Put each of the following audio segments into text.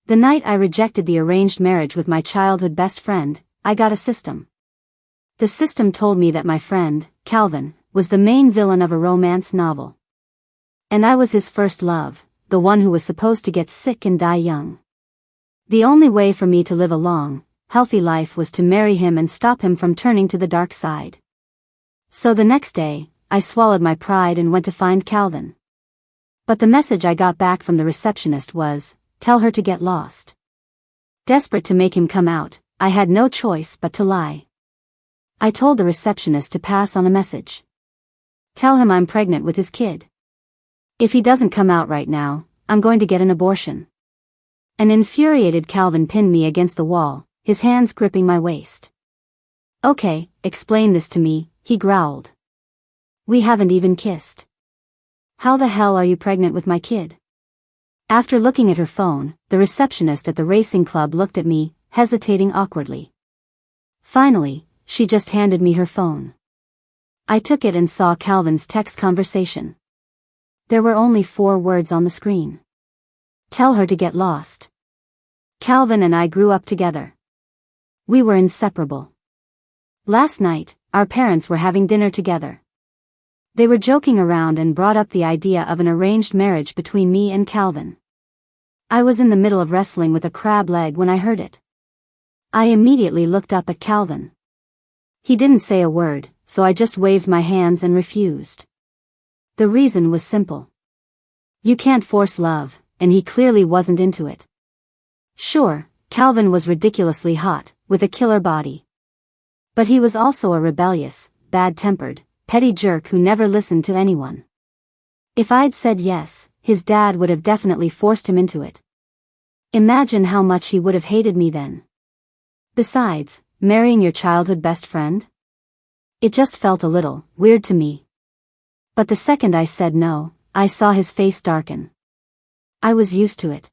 The night I rejected the arranged marriage with my childhood best friend, I got a system. The system told me that my friend, Calvin, was the main villain of a romance novel. And I was his first love, the one who was supposed to get sick and die young. The only way for me to live a long, healthy life was to marry him and stop him from turning to the dark side. So the next day, I swallowed my pride and went to find Calvin. But the message I got back from the receptionist was, "Tell her to get lost." Desperate to make him come out, I had no choice but to lie. I told the receptionist to pass on a message. Tell him I'm pregnant with his kid. If he doesn't come out right now, I'm going to get an abortion. An infuriated Calvin pinned me against the wall, his hands gripping my waist. "Okay, explain this to me," he growled. "We haven't even kissed. How the hell are you pregnant with my kid?" After looking at her phone, the receptionist at the racing club looked at me, hesitating awkwardly. Finally, she just handed me her phone. I took it and saw Calvin's text conversation. There were only 4 words on the screen. Tell her to get lost. Calvin and I grew up together. We were inseparable. Last night, our parents were having dinner together. They were joking around and brought up the idea of an arranged marriage between me and Calvin. I was in the middle of wrestling with a crab leg when I heard it. I immediately looked up at Calvin. He didn't say a word, so I just waved my hands and refused. The reason was simple. You can't force love, and he clearly wasn't into it. Sure, Calvin was ridiculously hot, with a killer body. But he was also a rebellious, bad-tempered, petty jerk who never listened to anyone. If I'd said yes, his dad would have definitely forced him into it. Imagine how much he would have hated me then. Besides, marrying your childhood best friend? It just felt a little weird to me. But the second I said no, I saw his face darken. I was used to it.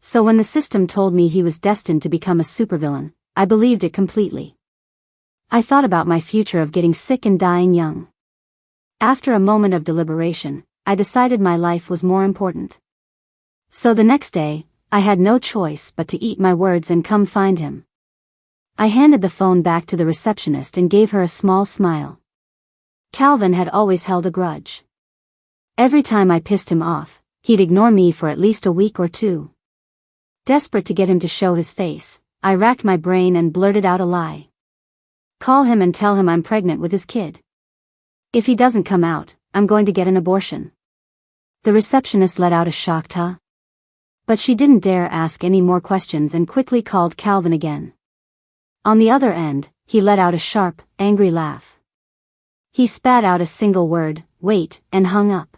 So when the system told me he was destined to become a supervillain, I believed it completely. I thought about my future of getting sick and dying young. After a moment of deliberation, I decided my life was more important. So the next day, I had no choice but to eat my words and come find him. I handed the phone back to the receptionist and gave her a small smile. Calvin had always held a grudge. Every time I pissed him off, he'd ignore me for at least a week or 2. Desperate to get him to show his face, I racked my brain and blurted out a lie. Call him and tell him I'm pregnant with his kid. If he doesn't come out, I'm going to get an abortion. The receptionist let out a shocked huh? But she didn't dare ask any more questions and quickly called Calvin again. On the other end, he let out a sharp, angry laugh. He spat out a single word, "Wait," and hung up.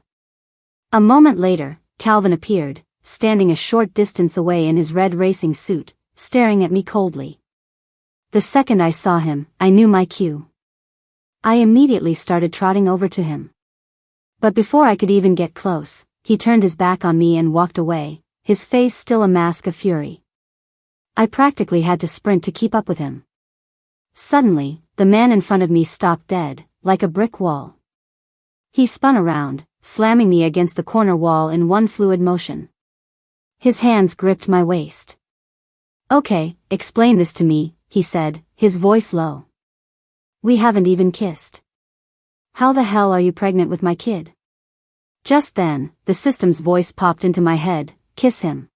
A moment later, Calvin appeared, standing a short distance away in his red racing suit, staring at me coldly. The second I saw him, I knew my cue. I immediately started trotting over to him. But before I could even get close, he turned his back on me and walked away, his face still a mask of fury. I practically had to sprint to keep up with him. Suddenly, the man in front of me stopped dead, like a brick wall. He spun around, slamming me against the corner wall in one fluid motion. His hands gripped my waist. "Okay, explain this to me," he said, his voice low. "We haven't even kissed. How the hell are you pregnant with my kid?" Just then, the system's voice popped into my head, "Kiss him."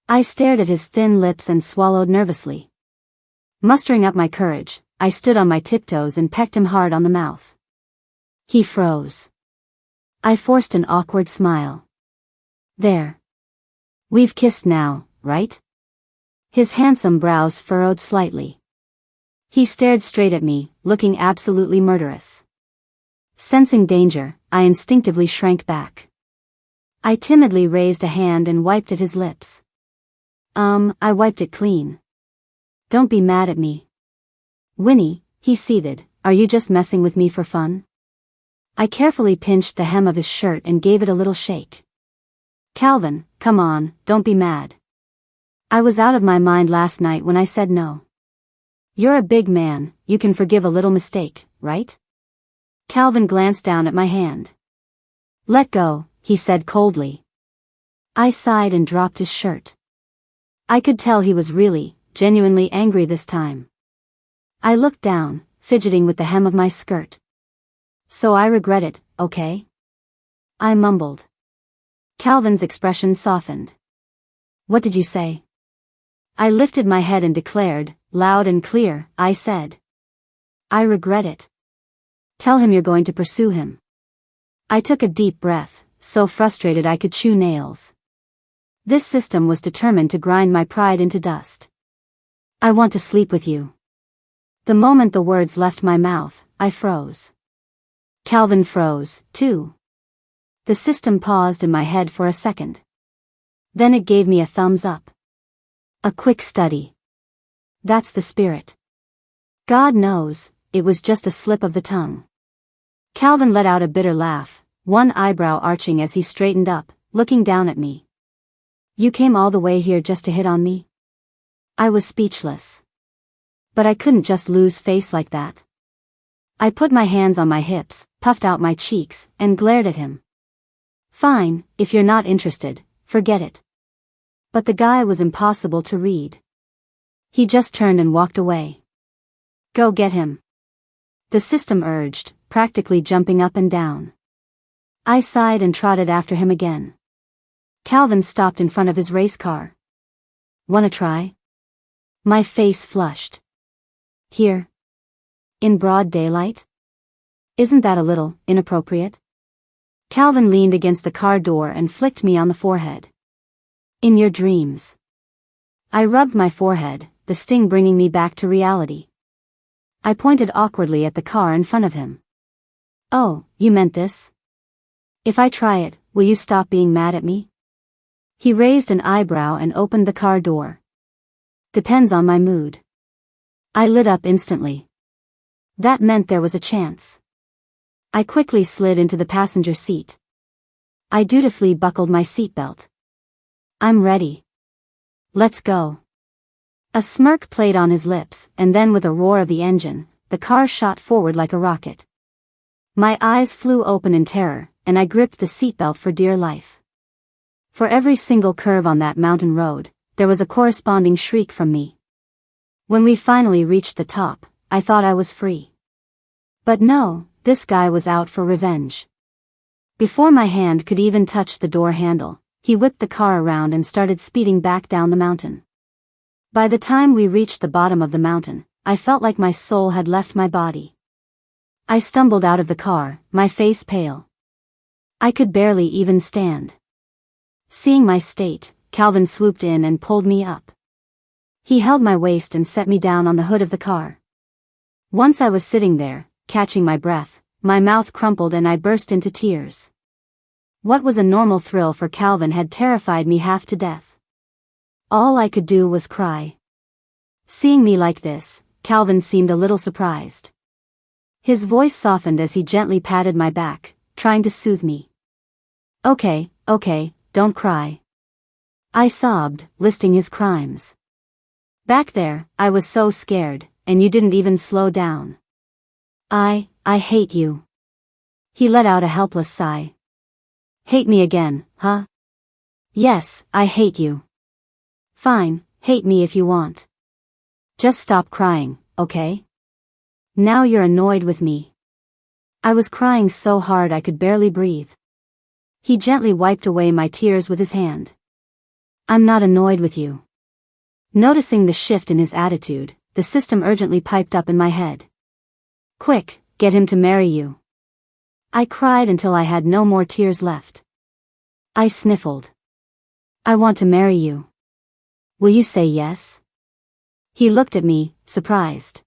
I stared at his thin lips and swallowed nervously. Mustering up my courage, I stood on my tiptoes and pecked him hard on the mouth. He froze. I forced an awkward smile. "There. We've kissed now, right?" His handsome brows furrowed slightly. He stared straight at me, looking absolutely murderous. Sensing danger, I instinctively shrank back. I timidly raised a hand and wiped at his lips. I wiped it clean. "Don't be mad at me. Winnie," he seethed, "are you just messing with me for fun?" I carefully pinched the hem of his shirt and gave it a little shake. "Calvin, come on, don't be mad. I was out of my mind last night when I said no. You're a big man, you can forgive a little mistake, right?" Calvin glanced down at my hand. "Let go," he said coldly. I sighed and dropped his shirt. I could tell he was really, genuinely angry this time. I looked down, fidgeting with the hem of my skirt. So I regret it, okay? I mumbled. Calvin's expression softened. What did you say? I lifted my head and declared, loud and clear, I said. I regret it. Tell him you're going to pursue him. I took a deep breath, so frustrated I could chew nails. This system was determined to grind my pride into dust. I want to sleep with you. The moment the words left my mouth, I froze. Calvin froze, too. The system paused in my head for a second. Then it gave me a thumbs up. A quick study. That's the spirit. God knows, it was just a slip of the tongue. Calvin let out a bitter laugh, one eyebrow arching as he straightened up, looking down at me. You came all the way here just to hit on me? I was speechless. But I couldn't just lose face like that. I put my hands on my hips, puffed out my cheeks, and glared at him. Fine, if you're not interested, forget it. But the guy was impossible to read. He just turned and walked away. Go get him. The system urged, practically jumping up and down. I sighed and trotted after him again. Calvin stopped in front of his race car. Wanna try? My face flushed. Here? In broad daylight? Isn't that a little inappropriate? Calvin leaned against the car door and flicked me on the forehead. In your dreams. I rubbed my forehead, the sting bringing me back to reality. I pointed awkwardly at the car in front of him. Oh, you meant this? If I try it, will you stop being mad at me? He raised an eyebrow and opened the car door. Depends on my mood. I lit up instantly. That meant there was a chance. I quickly slid into the passenger seat. I dutifully buckled my seatbelt. I'm ready. Let's go. A smirk played on his lips, and then with a roar of the engine, the car shot forward like a rocket. My eyes flew open in terror, and I gripped the seatbelt for dear life. For every single curve on that mountain road, there was a corresponding shriek from me. When we finally reached the top, I thought I was free. But no, this guy was out for revenge. Before my hand could even touch the door handle, he whipped the car around and started speeding back down the mountain. By the time we reached the bottom of the mountain, I felt like my soul had left my body. I stumbled out of the car, my face pale. I could barely even stand. Seeing my state, Calvin swooped in and pulled me up. He held my waist and set me down on the hood of the car. Once I was sitting there, catching my breath, my mouth crumpled and I burst into tears. What was a normal thrill for Calvin had terrified me half to death. All I could do was cry. Seeing me like this, Calvin seemed a little surprised. His voice softened as he gently patted my back, trying to soothe me. Okay, don't cry. I sobbed, listing his crimes. Back there, I was so scared, and you didn't even slow down. I hate you. He let out a helpless sigh. Hate me again, huh? Yes, I hate you. Fine, hate me if you want. Just stop crying, okay? Now you're annoyed with me. I was crying so hard I could barely breathe. He gently wiped away my tears with his hand. I'm not annoyed with you. Noticing the shift in his attitude, the system urgently piped up in my head. Quick, get him to marry you. I cried until I had no more tears left. I sniffled. I want to marry you. Will you say yes? He looked at me, surprised.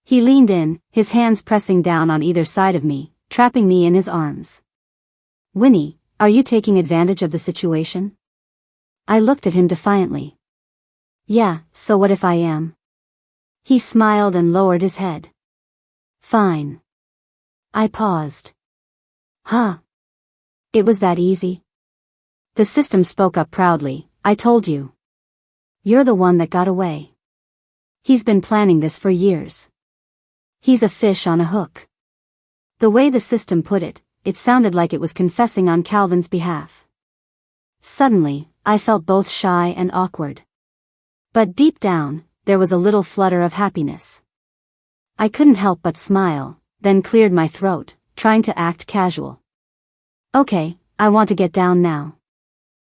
He leaned in, his hands pressing down on either side of me, trapping me in his arms. Winnie, are you taking advantage of the situation? I looked at him defiantly. Yeah, so what if I am? He smiled and lowered his head. Fine. I paused. Huh? It was that easy? The system spoke up proudly. I told you. You're the one that got away. He's been planning this for years. He's a fish on a hook. The way the system put it, it sounded like it was confessing on Calvin's behalf. Suddenly, I felt both shy and awkward. But deep down, there was a little flutter of happiness. I couldn't help but smile, then cleared my throat, trying to act casual. Okay, I want to get down now.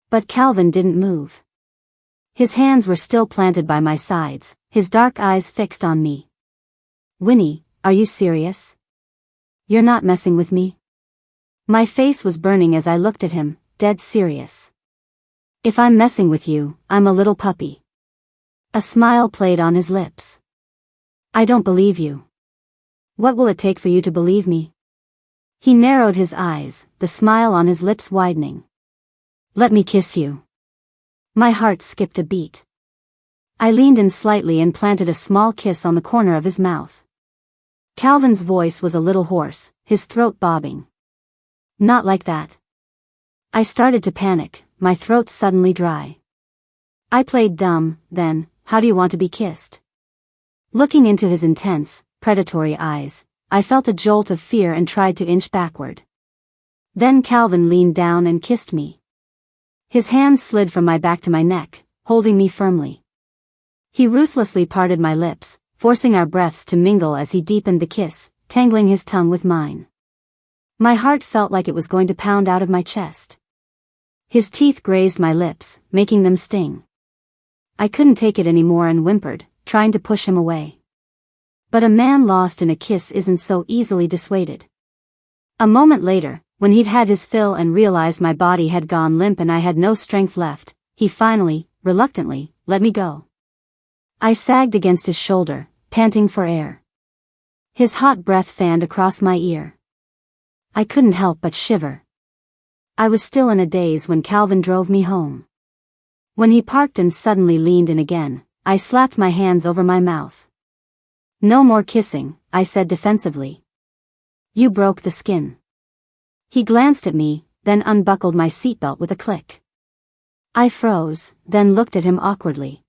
But Calvin didn't move. His hands were still planted by my sides, his dark eyes fixed on me. Winnie, are you serious? You're not messing with me? My face was burning as I looked at him, dead serious. If I'm messing with you, I'm a little puppy. A smile played on his lips. I don't believe you. What will it take for you to believe me? He narrowed his eyes, the smile on his lips widening. Let me kiss you. My heart skipped a beat. I leaned in slightly and planted a small kiss on the corner of his mouth. Calvin's voice was a little hoarse, his throat bobbing. Not like that. I started to panic, my throat suddenly dry. I played dumb, then, how do you want to be kissed? Looking into his intense, predatory eyes, I felt a jolt of fear and tried to inch backward. Then Calvin leaned down and kissed me. His hands slid from my back to my neck, holding me firmly. He ruthlessly parted my lips, forcing our breaths to mingle as he deepened the kiss, tangling his tongue with mine. My heart felt like it was going to pound out of my chest. His teeth grazed my lips, making them sting. I couldn't take it anymore and whimpered, trying to push him away. But a man lost in a kiss isn't so easily dissuaded. A moment later, when he'd had his fill and realized my body had gone limp and I had no strength left, he finally, reluctantly, let me go. I sagged against his shoulder, panting for air. His hot breath fanned across my ear. I couldn't help but shiver. I was still in a daze when Calvin drove me home. When he parked and suddenly leaned in again, I slapped my hands over my mouth. No more kissing, I said defensively. You broke the skin. He glanced at me, then unbuckled my seatbelt with a click. I froze, then looked at him awkwardly.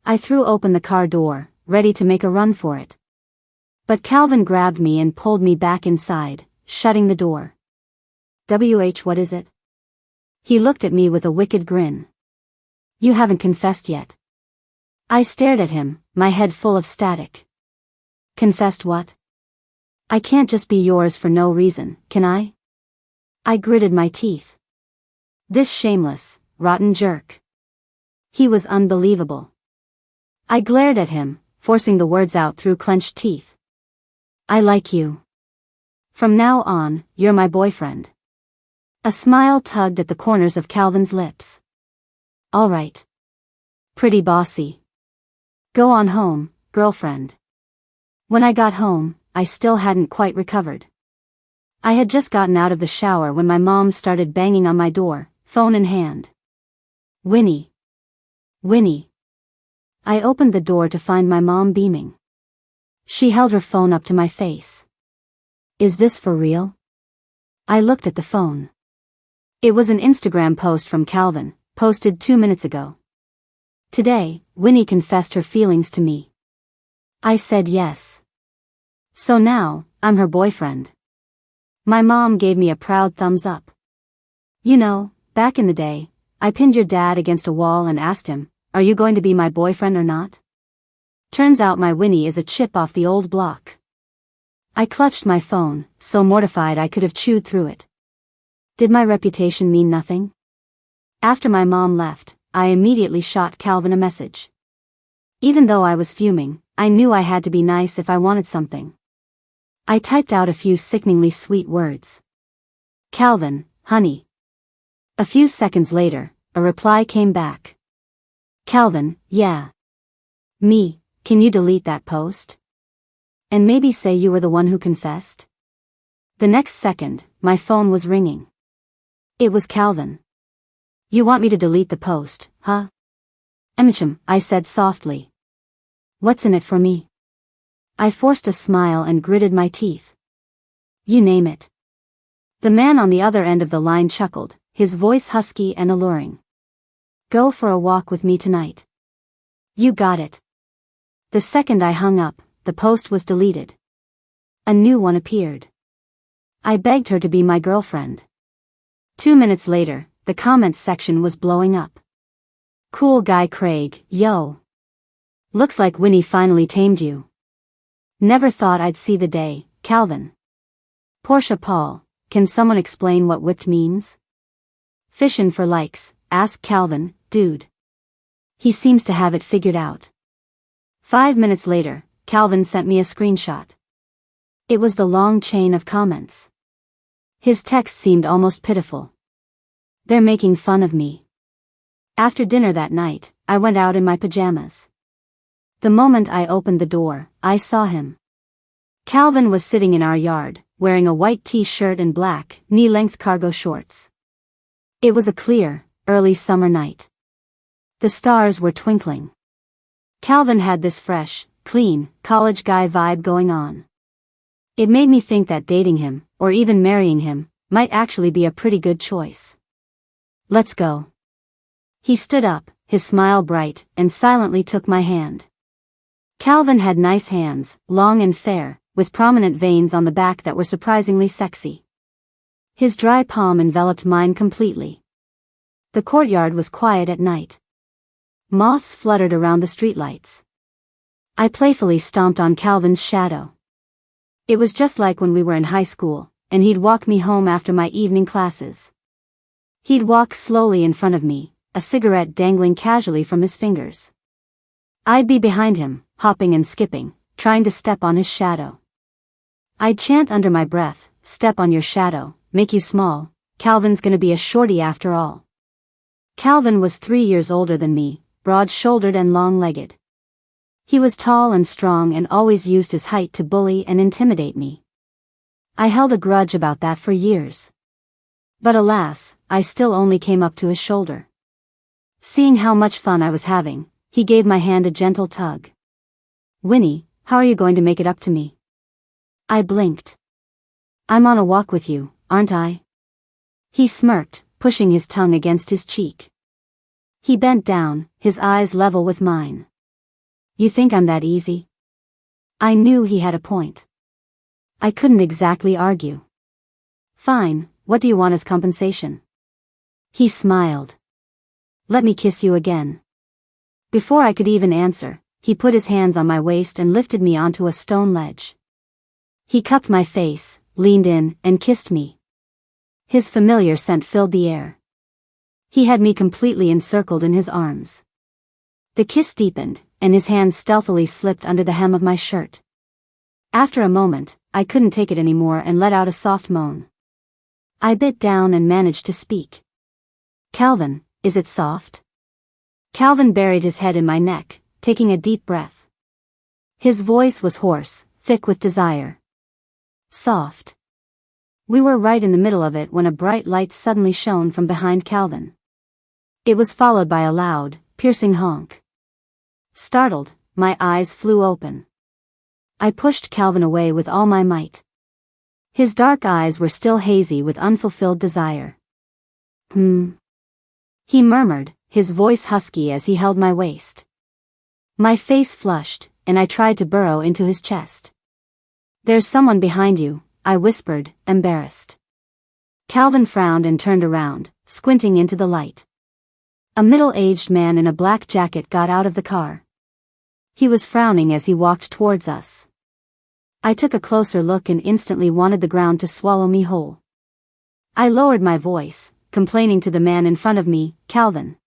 I threw open the car door, ready to make a run for it. But Calvin grabbed me and pulled me back inside, shutting the door. What is it? He looked at me with a wicked grin. You haven't confessed yet. I stared at him, my head full of static. Confessed what? I can't just be yours for no reason, can I? I gritted my teeth. This shameless, rotten jerk. He was unbelievable. I glared at him, forcing the words out through clenched teeth. I like you. From now on, you're my boyfriend. A smile tugged at the corners of Calvin's lips. All right. Pretty bossy. Go on home, girlfriend. When I got home, I still hadn't quite recovered. I had just gotten out of the shower when my mom started banging on my door, phone in hand. Winnie. Winnie. I opened the door to find my mom beaming. She held her phone up to my face. Is this for real? I looked at the phone. It was an Instagram post from Calvin, posted 2 minutes ago. Today, Winnie confessed her feelings to me. I said yes. So now, I'm her boyfriend. My mom gave me a proud thumbs up. You know, back in the day, I pinned your dad against a wall and asked him, are you going to be my boyfriend or not? Turns out my Winnie is a chip off the old block. I clutched my phone, so mortified I could have chewed through it. Did my reputation mean nothing? After my mom left, I immediately shot Calvin a message. Even though I was fuming, I knew I had to be nice if I wanted something. I typed out a few sickeningly sweet words. Calvin, honey. A few seconds later, a reply came back. Calvin, yeah. Me, can you delete that post? And maybe say you were the one who confessed? The next second, my phone was ringing. It was Calvin. You want me to delete the post, huh? I said softly. What's in it for me? I forced a smile and gritted my teeth. You name it. The man on the other end of the line chuckled, his voice husky and alluring. Go for a walk with me tonight. You got it. The second I hung up, the post was deleted. A new one appeared. I begged her to be my girlfriend. 2 minutes later, the comments section was blowing up. Cool guy Craig, yo. Looks like Winnie finally tamed you. Never thought I'd see the day, Calvin. Portia Paul, can someone explain what whipped means? Fishin' for likes, ask Calvin, dude. He seems to have it figured out. 5 minutes later, Calvin sent me a screenshot. It was the long chain of comments. His text seemed almost pitiful. They're making fun of me. After dinner that night, I went out in my pajamas. The moment I opened the door, I saw him. Calvin was sitting in our yard, wearing a white t-shirt and black, knee-length cargo shorts. It was a clear, early summer night. The stars were twinkling. Calvin had this fresh, clean, college guy vibe going on. It made me think that dating him, or even marrying him, might actually be a pretty good choice. Let's go. He stood up, his smile bright, and silently took my hand. Calvin had nice hands, long and fair, with prominent veins on the back that were surprisingly sexy. His dry palm enveloped mine completely. The courtyard was quiet at night. Moths fluttered around the streetlights. I playfully stomped on Calvin's shadow. It was just like when we were in high school, and he'd walk me home after my evening classes. He'd walk slowly in front of me, a cigarette dangling casually from his fingers. I'd be behind him, hopping and skipping, trying to step on his shadow. I'd chant under my breath, step on your shadow, make you small, Calvin's gonna be a shorty after all. Calvin was 3 years older than me, broad-shouldered and long-legged. He was tall and strong and always used his height to bully and intimidate me. I held a grudge about that for years. But alas, I still only came up to his shoulder. Seeing how much fun I was having, he gave my hand a gentle tug. Winnie, how are you going to make it up to me? I blinked. I'm on a walk with you, aren't I? He smirked, pushing his tongue against his cheek. He bent down, his eyes level with mine. You think I'm that easy? I knew he had a point. I couldn't exactly argue. Fine, what do you want as compensation? He smiled. Let me kiss you again. Before I could even answer, he put his hands on my waist and lifted me onto a stone ledge. He cupped my face, leaned in, and kissed me. His familiar scent filled the air. He had me completely encircled in his arms. The kiss deepened, and his hands stealthily slipped under the hem of my shirt. After a moment, I couldn't take it anymore and let out a soft moan. I bit down and managed to speak. Calvin, is it soft? Calvin buried his head in my neck, taking a deep breath. His voice was hoarse, thick with desire. Soft. We were right in the middle of it when a bright light suddenly shone from behind Calvin. It was followed by a loud, piercing honk. Startled, my eyes flew open. I pushed Calvin away with all my might. His dark eyes were still hazy with unfulfilled desire. He murmured, his voice husky as he held my waist. My face flushed, and I tried to burrow into his chest. There's someone behind you, I whispered, embarrassed. Calvin frowned and turned around, squinting into the light. A middle-aged man in a black jacket got out of the car. He was frowning as he walked towards us. I took a closer look and instantly wanted the ground to swallow me whole. I lowered my voice, complaining to the man in front of me, Calvin.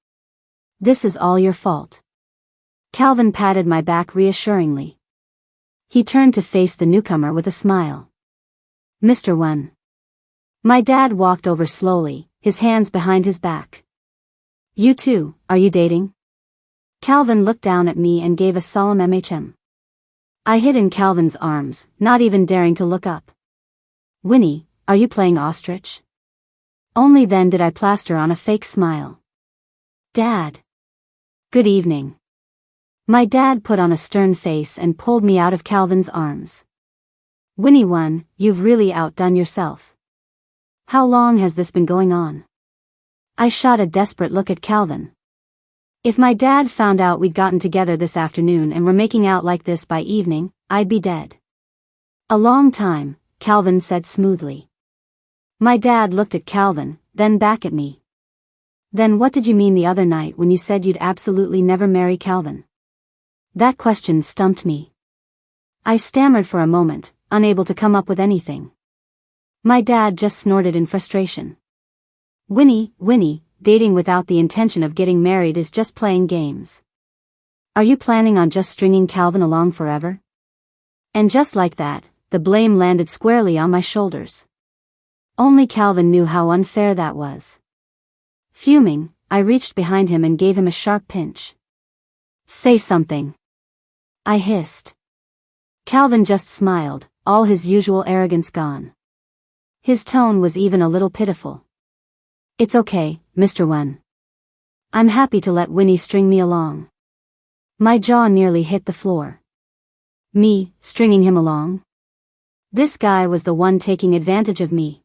This is all your fault. Calvin patted my back reassuringly. He turned to face the newcomer with a smile. Mr. Wen. My dad walked over slowly, his hands behind his back. You too, are you dating? Calvin looked down at me and gave a solemn MHM. I hid in Calvin's arms, not even daring to look up. Winnie, are you playing ostrich? Only then did I plaster on a fake smile. Dad. Good evening. My dad put on a stern face and pulled me out of Calvin's arms. Winnie Wen, you've really outdone yourself. How long has this been going on? I shot a desperate look at Calvin. If my dad found out we'd gotten together this afternoon and were making out like this by evening, I'd be dead. A long time, Calvin said smoothly. My dad looked at Calvin, then back at me. Then what did you mean the other night when you said you'd absolutely never marry Calvin? That question stumped me. I stammered for a moment, unable to come up with anything. My dad just snorted in frustration. Winnie, dating without the intention of getting married is just playing games. Are you planning on just stringing Calvin along forever? And just like that, the blame landed squarely on my shoulders. Only Calvin knew how unfair that was. Fuming, I reached behind him and gave him a sharp pinch. Say something, I hissed. Calvin just smiled, all his usual arrogance gone. His tone was even a little pitiful. It's okay, Mr. Wen. I'm happy to let Winnie string me along. My jaw nearly hit the floor. Me, stringing him along? This guy was the one taking advantage of me.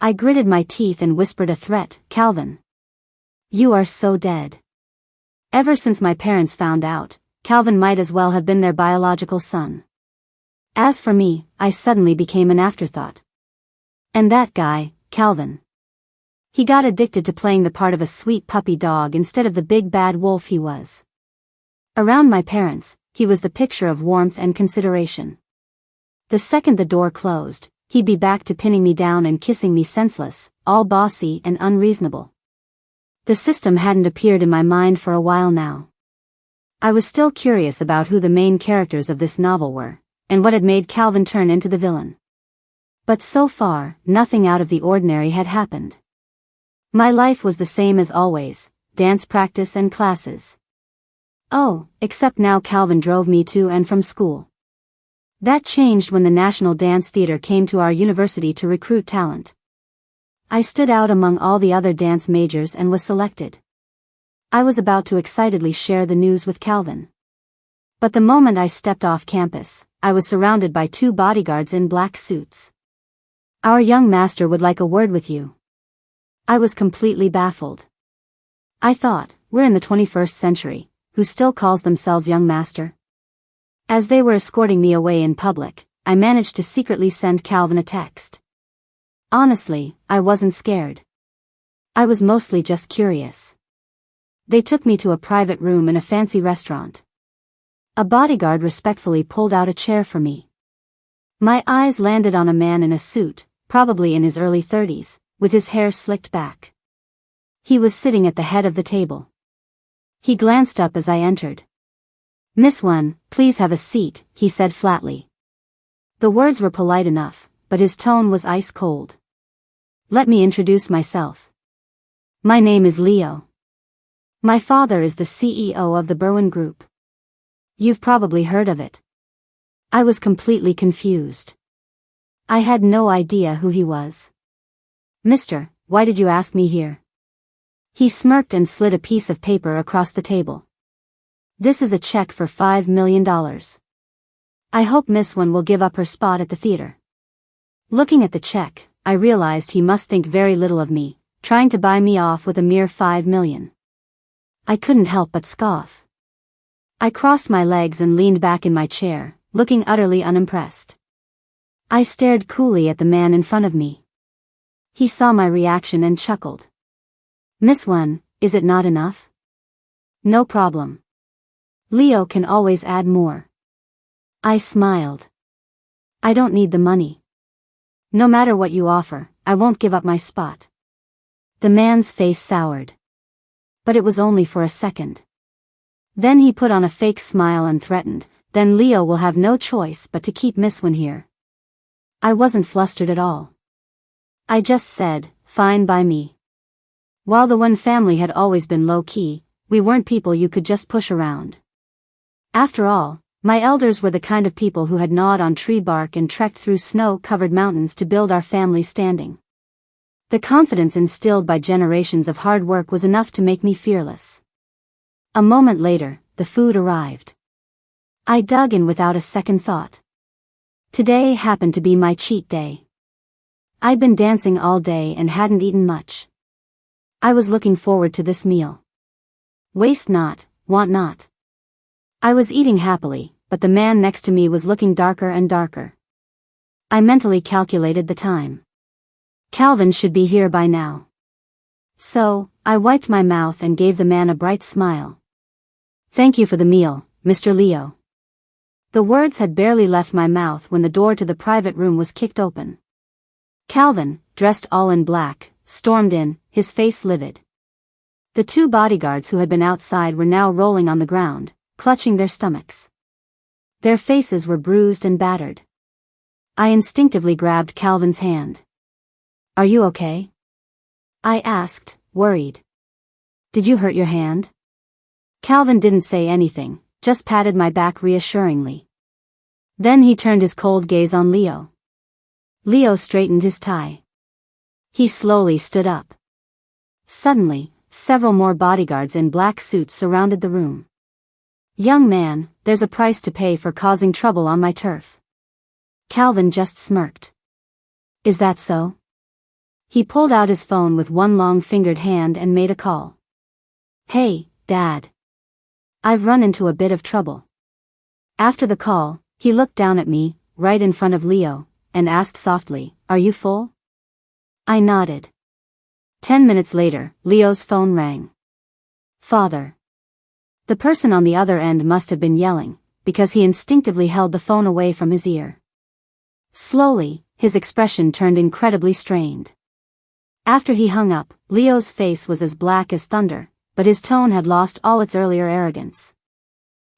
I gritted my teeth and whispered a threat, Calvin. You are so dead. Ever since my parents found out, Calvin might as well have been their biological son. As for me, I suddenly became an afterthought. And that guy, Calvin. He got addicted to playing the part of a sweet puppy dog instead of the big bad wolf he was. Around my parents, he was the picture of warmth and consideration. The second the door closed, he'd be back to pinning me down and kissing me senseless, all bossy and unreasonable. The system hadn't appeared in my mind for a while now. I was still curious about who the main characters of this novel were, and what had made Calvin turn into the villain. But so far, nothing out of the ordinary had happened. My life was the same as always, dance practice and classes. Oh, except now Calvin drove me to and from school. That changed when the National Dance Theater came to our university to recruit talent. I stood out among all the other dance majors and was selected. I was about to excitedly share the news with Calvin. But the moment I stepped off campus, I was surrounded by 2 bodyguards in black suits. Our young master would like a word with you. I was completely baffled. I thought, we're in the 21st century. Who still calls themselves young master? As they were escorting me away in public, I managed to secretly send Calvin a text. Honestly, I wasn't scared. I was mostly just curious. They took me to a private room in a fancy restaurant. A bodyguard respectfully pulled out a chair for me. My eyes landed on a man in a suit, probably in his early 30s, with his hair slicked back. He was sitting at the head of the table. He glanced up as I entered. Miss Wen, please have a seat, he said flatly. The words were polite enough, but his tone was ice cold. Let me introduce myself. My name is Leo. My father is the CEO of the Berwyn Group. You've probably heard of it. I was completely confused. I had no idea who he was. Mister, why did you ask me here? He smirked and slid a piece of paper across the table. This is a check for $5 million. I hope Miss Wen will give up her spot at the theater. Looking at the check, I realized he must think very little of me, trying to buy me off with a mere $5 million. I couldn't help but scoff. I crossed my legs and leaned back in my chair, looking utterly unimpressed. I stared coolly at the man in front of me. He saw my reaction and chuckled. Miss Wen, is it not enough? No problem. Leo can always add more. I smiled. I don't need the money. No matter what you offer, I won't give up my spot. The man's face soured. But it was only for a second. Then he put on a fake smile and threatened, then Leo will have no choice but to keep Miss Wen here. I wasn't flustered at all. I just said, fine by me. While the Wen family had always been low-key, we weren't people you could just push around. After all, my elders were the kind of people who had gnawed on tree bark and trekked through snow-covered mountains to build our family standing. The confidence instilled by generations of hard work was enough to make me fearless. A moment later, the food arrived. I dug in without a second thought. Today happened to be my cheat day. I'd been dancing all day and hadn't eaten much. I was looking forward to this meal. Waste not, want not. I was eating happily, but the man next to me was looking darker and darker. I mentally calculated the time. Calvin should be here by now. So, I wiped my mouth and gave the man a bright smile. Thank you for the meal, Mr. Leo. The words had barely left my mouth when the door to the private room was kicked open. Calvin, dressed all in black, stormed in, his face livid. The two bodyguards who had been outside were now rolling on the ground, clutching their stomachs. Their faces were bruised and battered. I instinctively grabbed Calvin's hand. Are you okay? I asked, worried. Did you hurt your hand? Calvin didn't say anything, just patted my back reassuringly. Then he turned his cold gaze on Leo. Leo straightened his tie. He slowly stood up. Suddenly, several more bodyguards in black suits surrounded the room. Young man, there's a price to pay for causing trouble on my turf. Calvin just smirked. Is that so? He pulled out his phone with one long-fingered hand and made a call. Hey, Dad. I've run into a bit of trouble. After the call, he looked down at me, right in front of Leo, and asked softly, Are you full? I nodded. 10 minutes later, Leo's phone rang. Father. The person on the other end must have been yelling, because he instinctively held the phone away from his ear. Slowly, his expression turned incredibly strained. After he hung up, Leo's face was as black as thunder, but his tone had lost all its earlier arrogance.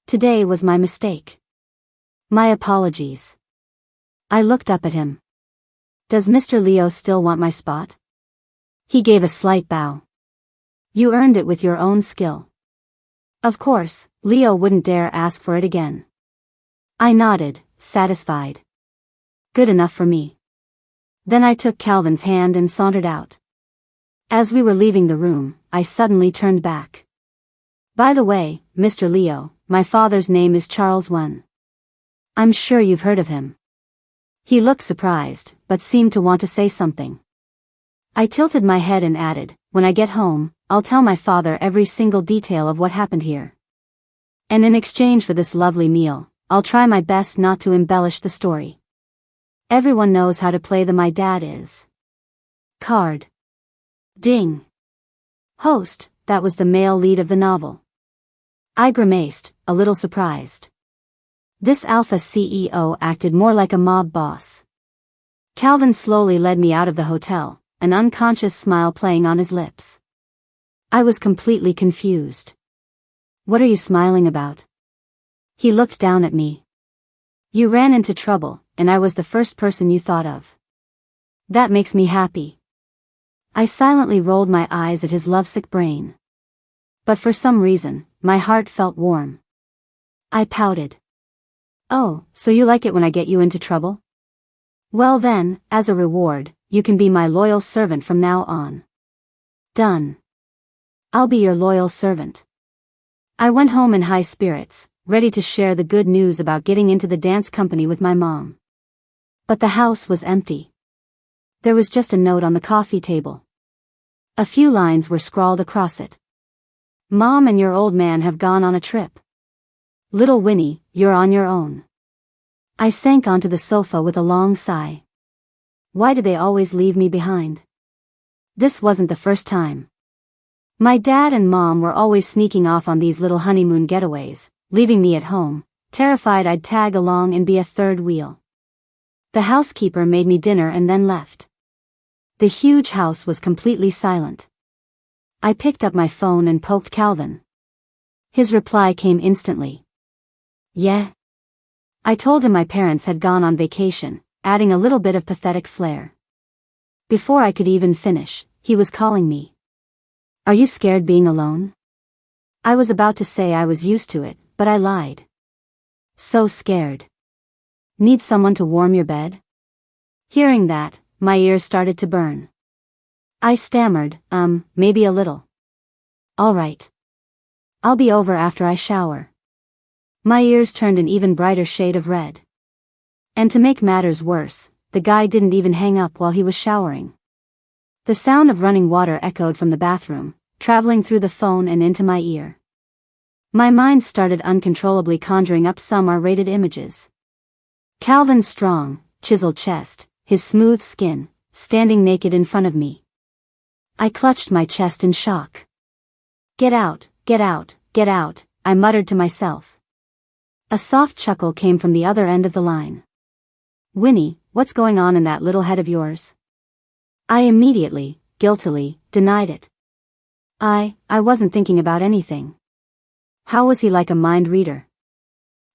Today was my mistake. My apologies. I looked up at him. Does Mr. Leo still want my spot? He gave a slight bow. You earned it with your own skill. Of course, Leo wouldn't dare ask for it again. I nodded, satisfied. Good enough for me. Then I took Calvin's hand and sauntered out. As we were leaving the room, I suddenly turned back. By the way, Mr. Leo, my father's name is Charles I. I'm sure you've heard of him. He looked surprised, but seemed to want to say something. I tilted my head and added, When I get home, I'll tell my father every single detail of what happened here. And in exchange for this lovely meal, I'll try my best not to embellish the story. Everyone knows how to play the my dad is card. Ding. Host, that was the male lead of the novel. I grimaced, a little surprised. This alpha CEO acted more like a mob boss. Calvin slowly led me out of the hotel, an unconscious smile playing on his lips. I was completely confused. What are you smiling about? He looked down at me. You ran into trouble, and I was the first person you thought of. That makes me happy. I silently rolled my eyes at his lovesick brain. But for some reason, my heart felt warm. I pouted. Oh, so you like it when I get you into trouble? Well then, as a reward, you can be my loyal servant from now on. Done. I'll be your loyal servant. I went home in high spirits, ready to share the good news about getting into the dance company with my mom. But the house was empty. There was just a note on the coffee table. A few lines were scrawled across it. Mom and your old man have gone on a trip. Little Winnie, you're on your own. I sank onto the sofa with a long sigh. Why do they always leave me behind? This wasn't the first time. My dad and mom were always sneaking off on these little honeymoon getaways, leaving me at home, terrified I'd tag along and be a third wheel. The housekeeper made me dinner and then left. The huge house was completely silent. I picked up my phone and poked Calvin. His reply came instantly. Yeah. I told him my parents had gone on vacation, adding a little bit of pathetic flair. Before I could even finish, he was calling me. Are you scared being alone? I was about to say I was used to it, but I lied. So scared. Need someone to warm your bed? Hearing that, my ears started to burn. I stammered, maybe a little. All right. I'll be over after I shower. My ears turned an even brighter shade of red. And to make matters worse, the guy didn't even hang up while he was showering. The sound of running water echoed from the bathroom, traveling through the phone and into my ear. My mind started uncontrollably conjuring up some R-rated images. Calvin's strong, chiseled chest, his smooth skin, standing naked in front of me. I clutched my chest in shock. Get out, get out, get out, I muttered to myself. A soft chuckle came from the other end of the line. Winnie, what's going on in that little head of yours? I immediately, guiltily, denied it. I wasn't thinking about anything. How was he like a mind reader?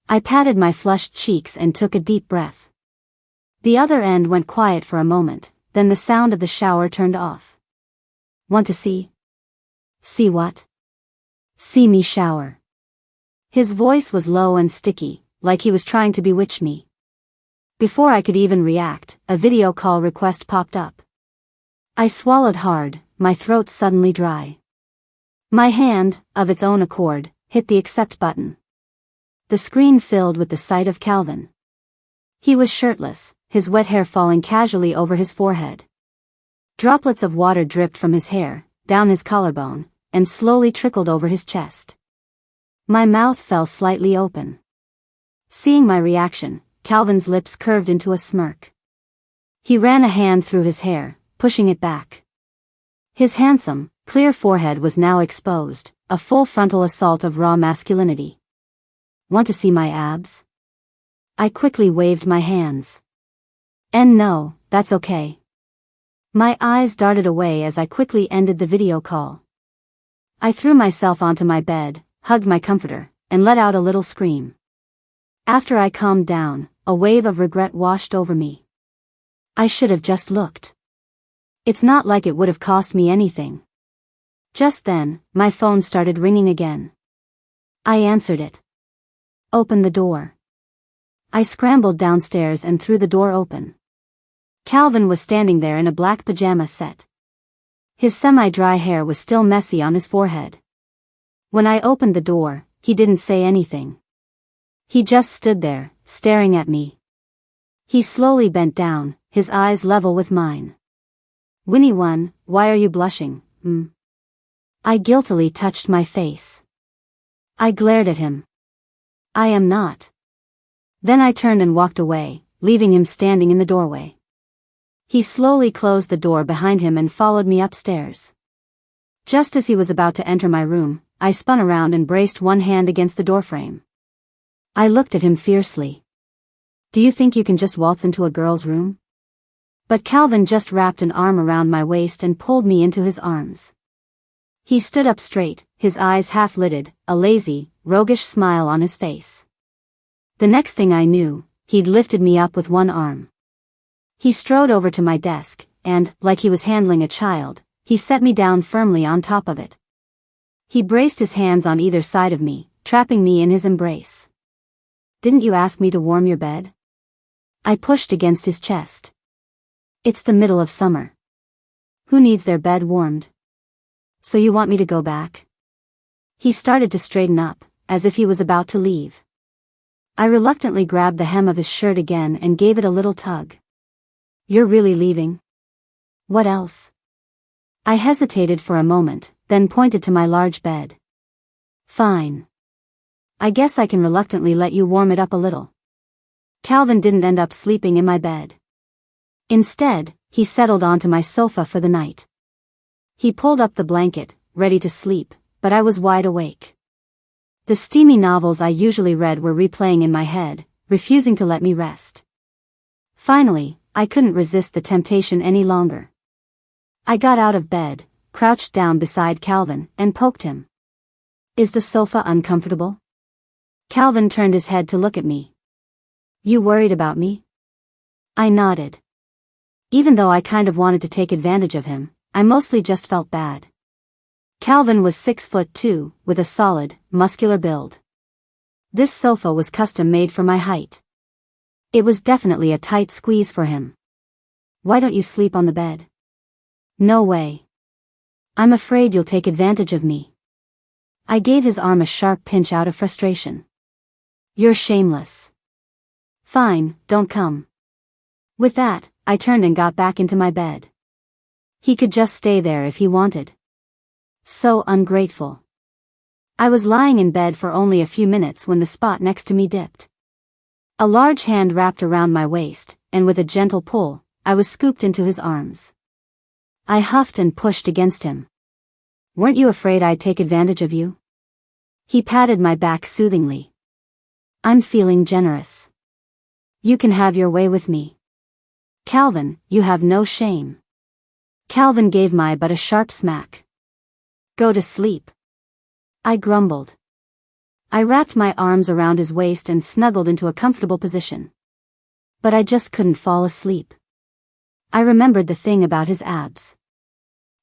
I patted my flushed cheeks and took a deep breath. The other end went quiet for a moment, then the sound of the shower turned off. Want to see? See what? See me shower. His voice was low and sticky, like he was trying to bewitch me. Before I could even react, a video call request popped up. I swallowed hard, my throat suddenly dry. My hand, of its own accord, hit the accept button. The screen filled with the sight of Calvin. He was shirtless, his wet hair falling casually over his forehead. Droplets of water dripped from his hair, down his collarbone, and slowly trickled over his chest. My mouth fell slightly open. Seeing my reaction, Calvin's lips curved into a smirk. He ran a hand through his hair, pushing it back. His handsome, clear forehead was now exposed, a full frontal assault of raw masculinity. Want to see my abs? I quickly waved my hands. And no, that's okay. My eyes darted away as I quickly ended the video call. I threw myself onto my bed, hugged my comforter, and let out a little scream. After I calmed down, a wave of regret washed over me. I should have just looked. It's not like it would have cost me anything. Just then, my phone started ringing again. I answered it. Open the door. I scrambled downstairs and threw the door open. Calvin was standing there in a black pajama set. His semi-dry hair was still messy on his forehead. When I opened the door, he didn't say anything. He just stood there, staring at me. He slowly bent down, his eyes level with mine. Winnie one, why are you blushing, I guiltily touched my face. I glared at him. I am not. Then I turned and walked away, leaving him standing in the doorway. He slowly closed the door behind him and followed me upstairs. Just as he was about to enter my room, I spun around and braced one hand against the doorframe. I looked at him fiercely. Do you think you can just waltz into a girl's room? But Calvin just wrapped an arm around my waist and pulled me into his arms. He stood up straight, his eyes half-lidded, a lazy, roguish smile on his face. The next thing I knew, he'd lifted me up with one arm. He strode over to my desk, and, like he was handling a child, he set me down firmly on top of it. He braced his hands on either side of me, trapping me in his embrace. Didn't you ask me to warm your bed? I pushed against his chest. It's the middle of summer. Who needs their bed warmed? So you want me to go back? He started to straighten up, as if he was about to leave. I reluctantly grabbed the hem of his shirt again and gave it a little tug. You're really leaving? What else? I hesitated for a moment, then pointed to my large bed. Fine. I guess I can reluctantly let you warm it up a little. Calvin didn't end up sleeping in my bed. Instead, he settled onto my sofa for the night. He pulled up the blanket, ready to sleep, but I was wide awake. The steamy novels I usually read were replaying in my head, refusing to let me rest. Finally, I couldn't resist the temptation any longer. I got out of bed, crouched down beside Calvin, and poked him. Is the sofa uncomfortable? Calvin turned his head to look at me. You worried about me? I nodded. Even though I kind of wanted to take advantage of him, I mostly just felt bad. Calvin was 6'2", with a solid, muscular build. This sofa was custom made for my height. It was definitely a tight squeeze for him. Why don't you sleep on the bed? No way. I'm afraid you'll take advantage of me. I gave his arm a sharp pinch out of frustration. You're shameless. Fine, don't come. With that, I turned and got back into my bed. He could just stay there if he wanted. So ungrateful. I was lying in bed for only a few minutes when the spot next to me dipped. A large hand wrapped around my waist, and with a gentle pull, I was scooped into his arms. I huffed and pushed against him. Weren't you afraid I'd take advantage of you? He patted my back soothingly. I'm feeling generous. You can have your way with me. Calvin, you have no shame. Calvin gave my butt a sharp smack. Go to sleep. I grumbled. I wrapped my arms around his waist and snuggled into a comfortable position. But I just couldn't fall asleep. I remembered the thing about his abs.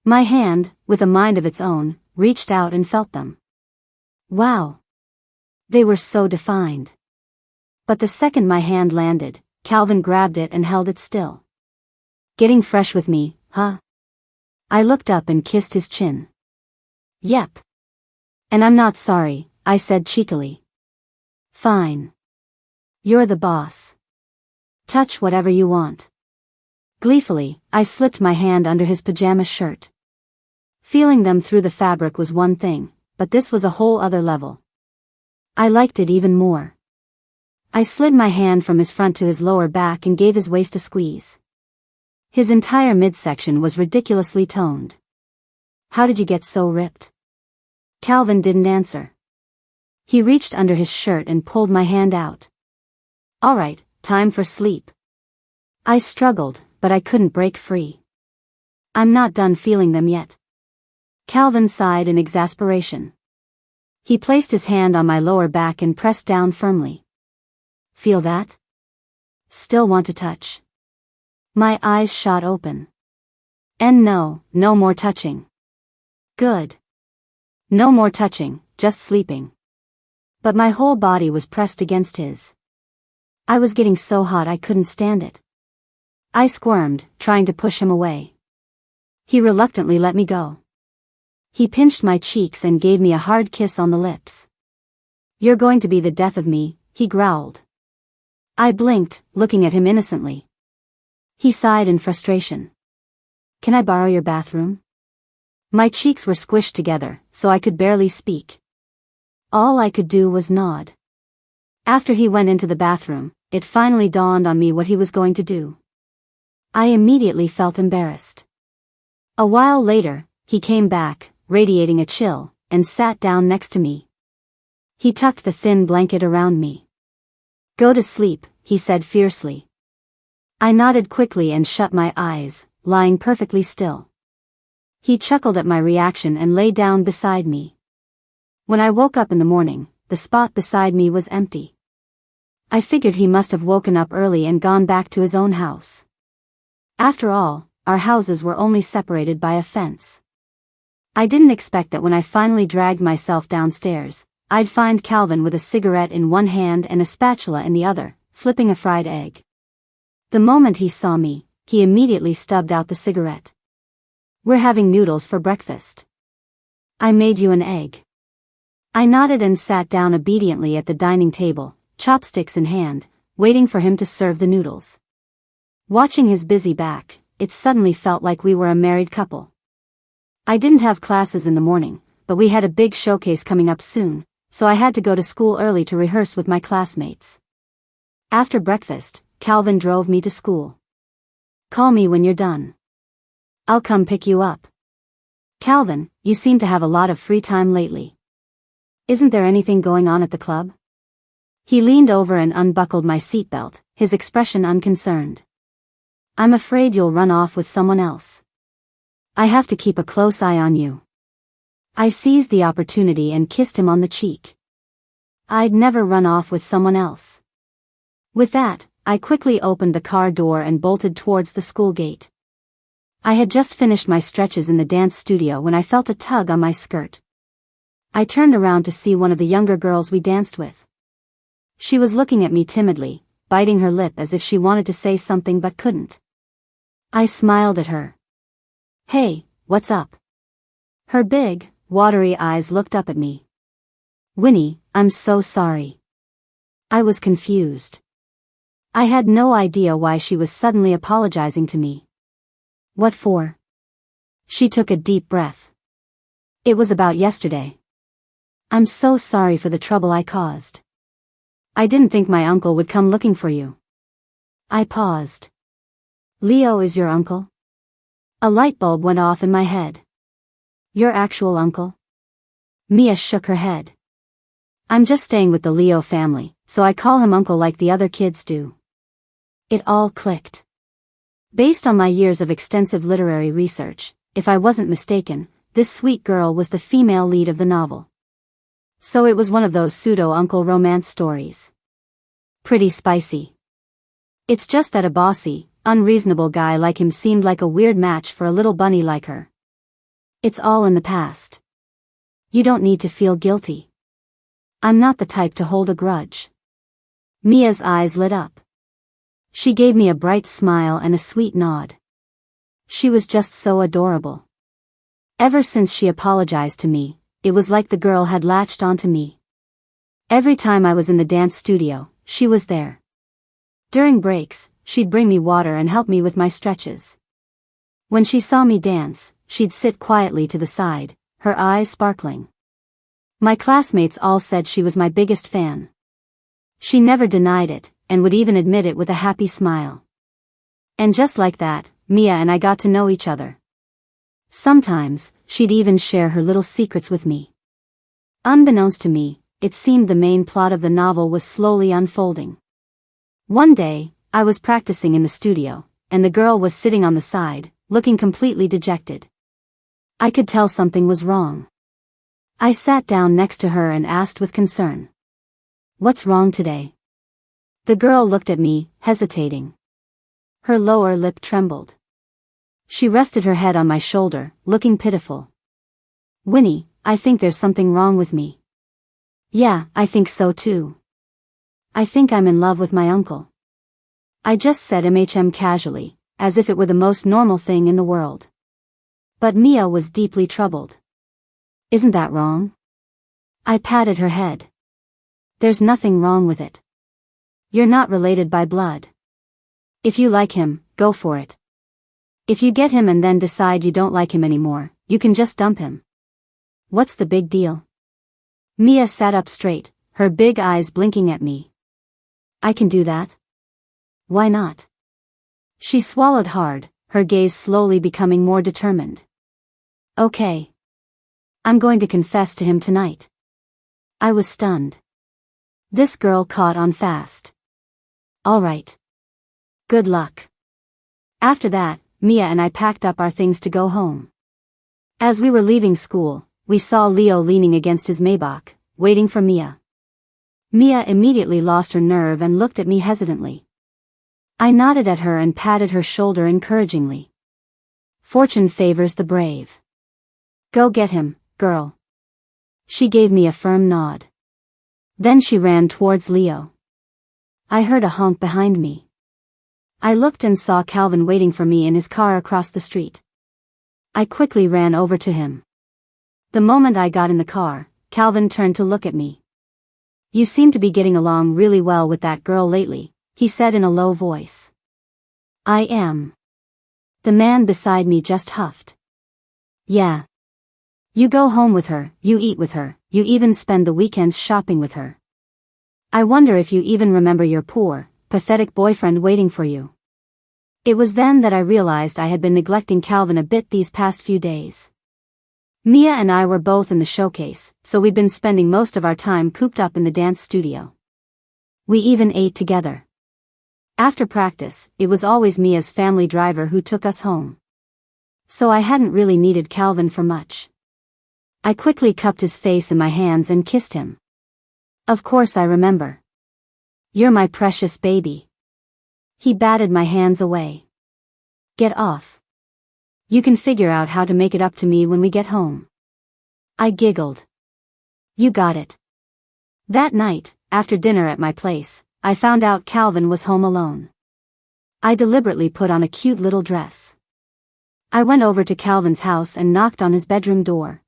My hand, with a mind of its own, reached out and felt them. Wow. They were so defined. But the second my hand landed, Calvin grabbed it and held it still. Getting fresh with me, huh? I looked up and kissed his chin. Yep. And I'm not sorry, I said cheekily. Fine. You're the boss. Touch whatever you want. Gleefully, I slipped my hand under his pajama shirt. Feeling them through the fabric was one thing, but this was a whole other level. I liked it even more. I slid my hand from his front to his lower back and gave his waist a squeeze. His entire midsection was ridiculously toned. How did you get so ripped? Calvin didn't answer. He reached under his shirt and pulled my hand out. All right, time for sleep. I struggled, but I couldn't break free. I'm not done feeling them yet. Calvin sighed in exasperation. He placed his hand on my lower back and pressed down firmly. Feel that? Still want to touch? My eyes shot open. And no more touching. Good. No more touching, just sleeping. But my whole body was pressed against his. I was getting so hot I couldn't stand it. I squirmed, trying to push him away. He reluctantly let me go. He pinched my cheeks and gave me a hard kiss on the lips. You're going to be the death of me, he growled. I blinked, looking at him innocently. He sighed in frustration. Can I borrow your bathroom? My cheeks were squished together, so I could barely speak. All I could do was nod. After he went into the bathroom, it finally dawned on me what he was going to do. I immediately felt embarrassed. A while later, he came back, radiating a chill, and sat down next to me. He tucked the thin blanket around me. Go to sleep, he said fiercely. I nodded quickly and shut my eyes, lying perfectly still. He chuckled at my reaction and lay down beside me. When I woke up in the morning, the spot beside me was empty. I figured he must have woken up early and gone back to his own house. After all, our houses were only separated by a fence. I didn't expect that when I finally dragged myself downstairs, I'd find Calvin with a cigarette in one hand and a spatula in the other, flipping a fried egg. The moment he saw me, he immediately stubbed out the cigarette. We're having noodles for breakfast. I made you an egg. I nodded and sat down obediently at the dining table, chopsticks in hand, waiting for him to serve the noodles. Watching his busy back, it suddenly felt like we were a married couple. I didn't have classes in the morning, but we had a big showcase coming up soon, so I had to go to school early to rehearse with my classmates. After breakfast, Calvin drove me to school. Call me when you're done. I'll come pick you up. Calvin, you seem to have a lot of free time lately. Isn't there anything going on at the club? He leaned over and unbuckled my seatbelt, his expression unconcerned. I'm afraid you'll run off with someone else. I have to keep a close eye on you. I seized the opportunity and kissed him on the cheek. I'd never run off with someone else. With that, I quickly opened the car door and bolted towards the school gate. I had just finished my stretches in the dance studio when I felt a tug on my skirt. I turned around to see one of the younger girls we danced with. She was looking at me timidly, biting her lip as if she wanted to say something but couldn't. I smiled at her. Hey, what's up? Her big, watery eyes looked up at me. Winnie, I'm so sorry. I was confused. I had no idea why she was suddenly apologizing to me. What for? She took a deep breath. It was about yesterday. I'm so sorry for the trouble I caused. I didn't think my uncle would come looking for you. I paused. Leo is your uncle? A light bulb went off in my head. Your actual uncle? Mia shook her head. I'm just staying with the Leo family, so I call him uncle like the other kids do. It all clicked. Based on my years of extensive literary research, if I wasn't mistaken, this sweet girl was the female lead of the novel. So it was one of those pseudo-uncle romance stories. Pretty spicy. It's just that a bossy, unreasonable guy like him seemed like a weird match for a little bunny like her. It's all in the past. You don't need to feel guilty. I'm not the type to hold a grudge. Mia's eyes lit up. She gave me a bright smile and a sweet nod. She was just so adorable. Ever since she apologized to me, it was like the girl had latched onto me. Every time I was in the dance studio, she was there. During breaks, she'd bring me water and help me with my stretches. When she saw me dance, she'd sit quietly to the side, her eyes sparkling. My classmates all said she was my biggest fan. She never denied it, and would even admit it with a happy smile. And just like that, Mia and I got to know each other. Sometimes, she'd even share her little secrets with me. Unbeknownst to me, it seemed the main plot of the novel was slowly unfolding. One day, I was practicing in the studio, and the girl was sitting on the side, looking completely dejected. I could tell something was wrong. I sat down next to her and asked with concern. What's wrong today? The girl looked at me, hesitating. Her lower lip trembled. She rested her head on my shoulder, looking pitiful. Winnie, I think there's something wrong with me. Yeah, I think so too. I think I'm in love with my uncle. I just said casually, as if it were the most normal thing in the world. But Mia was deeply troubled. Isn't that wrong? I patted her head. There's nothing wrong with it. You're not related by blood. If you like him, go for it. If you get him and then decide you don't like him anymore, you can just dump him. What's the big deal? Mia sat up straight, her big eyes blinking at me. I can do that. Why not? She swallowed hard, her gaze slowly becoming more determined. Okay. I'm going to confess to him tonight. I was stunned. This girl caught on fast. All right. Good luck. After that, Mia and I packed up our things to go home. As we were leaving school, we saw Leo leaning against his Maybach, waiting for Mia. Mia immediately lost her nerve and looked at me hesitantly. I nodded at her and patted her shoulder encouragingly. Fortune favors the brave. Go get him, girl. She gave me a firm nod. Then she ran towards Leo. I heard a honk behind me. I looked and saw Calvin waiting for me in his car across the street. I quickly ran over to him. The moment I got in the car, Calvin turned to look at me. You seem to be getting along really well with that girl lately, he said in a low voice. I am. The man beside me just huffed. Yeah. You go home with her, you eat with her, you even spend the weekends shopping with her. I wonder if you even remember your poor, pathetic boyfriend waiting for you. It was then that I realized I had been neglecting Calvin a bit these past few days. Mia and I were both in the showcase, so we'd been spending most of our time cooped up in the dance studio. We even ate together. After practice, it was always Mia's family driver who took us home. So I hadn't really needed Calvin for much. I quickly cupped his face in my hands and kissed him. Of course I remember. You're my precious baby. He batted my hands away. Get off. You can figure out how to make it up to me when we get home. I giggled. You got it. That night, after dinner at my place, I found out Calvin was home alone. I deliberately put on a cute little dress. I went over to Calvin's house and knocked on his bedroom door.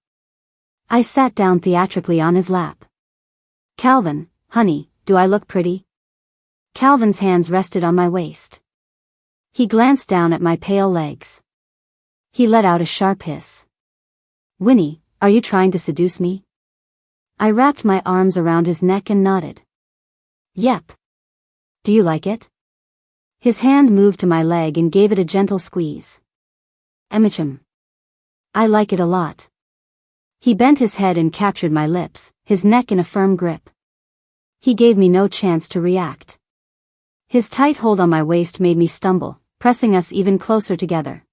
I sat down theatrically on his lap. Calvin, honey, do I look pretty? Calvin's hands rested on my waist. He glanced down at my pale legs. He let out a sharp hiss. Winnie, are you trying to seduce me? I wrapped my arms around his neck and nodded. Yep. Do you like it? His hand moved to my leg and gave it a gentle squeeze. Emicham. I like it a lot. He bent his head and captured my lips, his neck in a firm grip. He gave me no chance to react. His tight hold on my waist made me stumble, pressing us even closer together.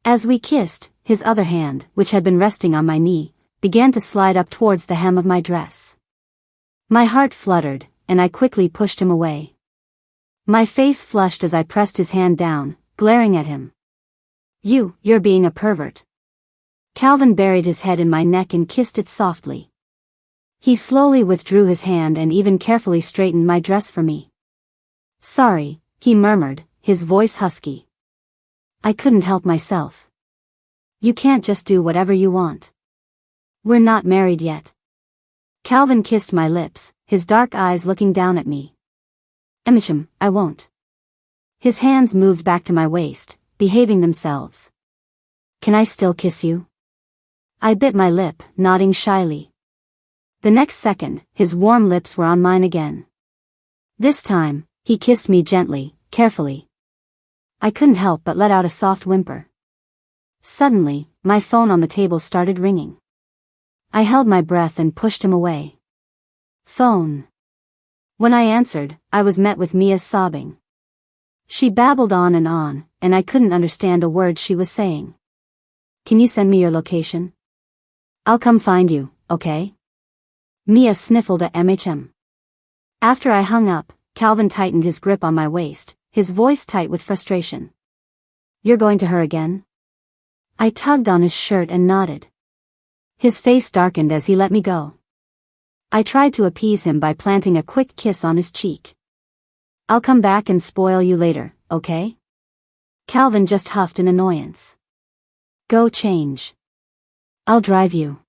As we kissed, his other hand, which had been resting on my knee, began to slide up towards the hem of my dress. My heart fluttered, and I quickly pushed him away. My face flushed as I pressed his hand down, glaring at him. You're being a pervert. Calvin buried his head in my neck and kissed it softly. He slowly withdrew his hand and even carefully straightened my dress for me. Sorry, he murmured, his voice husky. I couldn't help myself. You can't just do whatever you want. We're not married yet. Calvin kissed my lips, his dark eyes looking down at me. Emicham, I won't. His hands moved back to my waist, behaving themselves. Can I still kiss you? I bit my lip, nodding shyly. The next second, his warm lips were on mine again. This time, he kissed me gently, carefully. I couldn't help but let out a soft whimper. Suddenly, my phone on the table started ringing. I held my breath and pushed him away. Phone. When I answered, I was met with Mia's sobbing. She babbled on, and I couldn't understand a word she was saying. Can you send me your location? I'll come find you, okay? Mia sniffled at MHM. After I hung up, Calvin tightened his grip on my waist, his voice tight with frustration. You're going to her again? I tugged on his shirt and nodded. His face darkened as he let me go. I tried to appease him by planting a quick kiss on his cheek. I'll come back and spoil you later, okay? Calvin just huffed in annoyance. Go change. I'll drive you.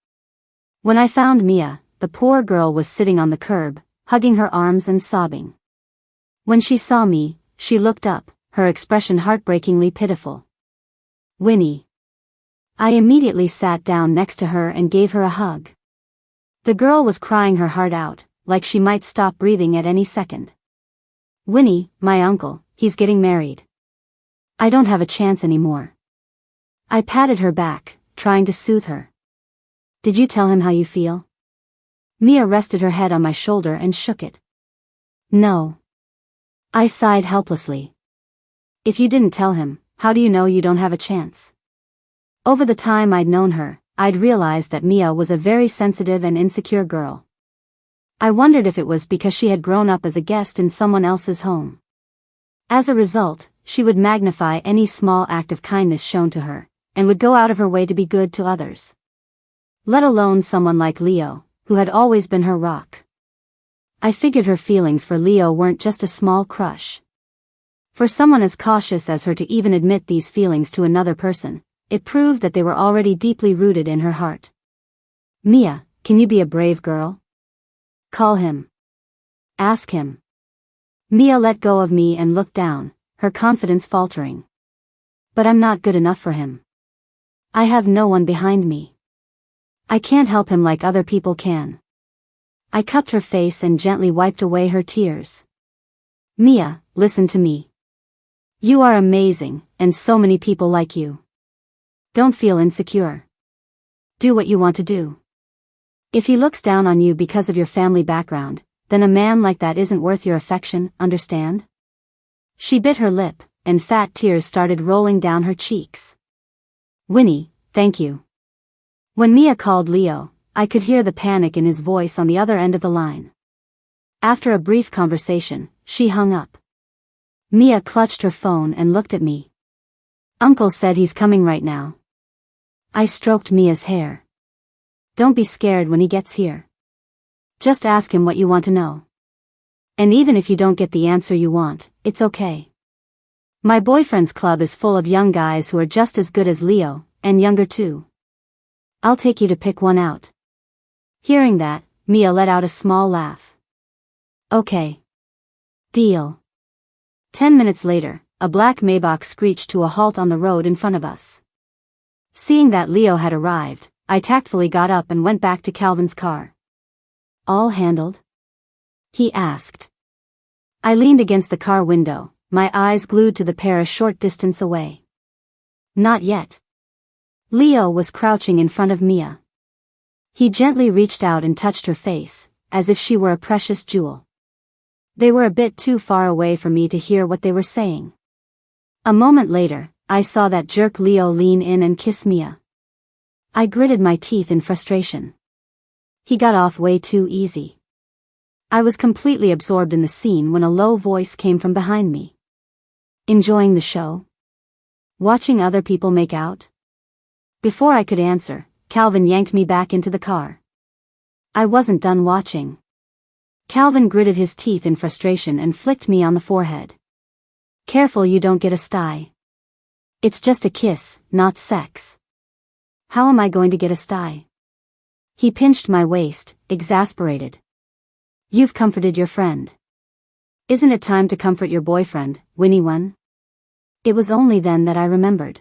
When I found Mia, the poor girl was sitting on the curb, hugging her arms and sobbing. When she saw me, she looked up, her expression heartbreakingly pitiful. Winnie. I immediately sat down next to her and gave her a hug. The girl was crying her heart out, like she might stop breathing at any second. Winnie, my uncle, he's getting married. I don't have a chance anymore. I patted her back, trying to soothe her. Did you tell him how you feel? Mia rested her head on my shoulder and shook it. No. I sighed helplessly. If you didn't tell him, how do you know you don't have a chance? Over the time I'd known her, I'd realized that Mia was a very sensitive and insecure girl. I wondered if it was because she had grown up as a guest in someone else's home. As a result, she would magnify any small act of kindness shown to her, and would go out of her way to be good to others. Let alone someone like Leo, who had always been her rock. I figured her feelings for Leo weren't just a small crush. For someone as cautious as her to even admit these feelings to another person, it proved that they were already deeply rooted in her heart. Mia, can you be a brave girl? Call him. Ask him. Mia let go of me and looked down, her confidence faltering. But I'm not good enough for him. I have no one behind me. I can't help him like other people can. I cupped her face and gently wiped away her tears. Mia, listen to me. You are amazing, and so many people like you. Don't feel insecure. Do what you want to do. If he looks down on you because of your family background, then a man like that isn't worth your affection, understand? She bit her lip, and fat tears started rolling down her cheeks. Winnie, thank you. When Mia called Leo, I could hear the panic in his voice on the other end of the line. After a brief conversation, she hung up. Mia clutched her phone and looked at me. Uncle said he's coming right now. I stroked Mia's hair. Don't be scared when he gets here. Just ask him what you want to know. And even if you don't get the answer you want, it's okay. My boyfriend's club is full of young guys who are just as good as Leo, and younger too. I'll take you to pick one out. Hearing that, Mia let out a small laugh. Okay. Deal. 10 minutes later, a black Maybach screeched to a halt on the road in front of us. Seeing that Leo had arrived, I tactfully got up and went back to Calvin's car. All handled? He asked. I leaned against the car window, my eyes glued to the pair a short distance away. Not yet, Leo was crouching in front of Mia. He gently reached out and touched her face, as if she were a precious jewel. They were a bit too far away for me to hear what they were saying. A moment later, I saw that jerk Leo lean in and kiss Mia. I gritted my teeth in frustration. He got off way too easy. I was completely absorbed in the scene when a low voice came from behind me. Enjoying the show? Watching other people make out? Before I could answer, Calvin yanked me back into the car. I wasn't done watching. Calvin gritted his teeth in frustration and flicked me on the forehead. Careful you don't get a sty. It's just a kiss, not sex. How am I going to get a sty? He pinched my waist, exasperated. You've comforted your friend. Isn't it time to comfort your boyfriend, Winnie one? It was only then that I remembered.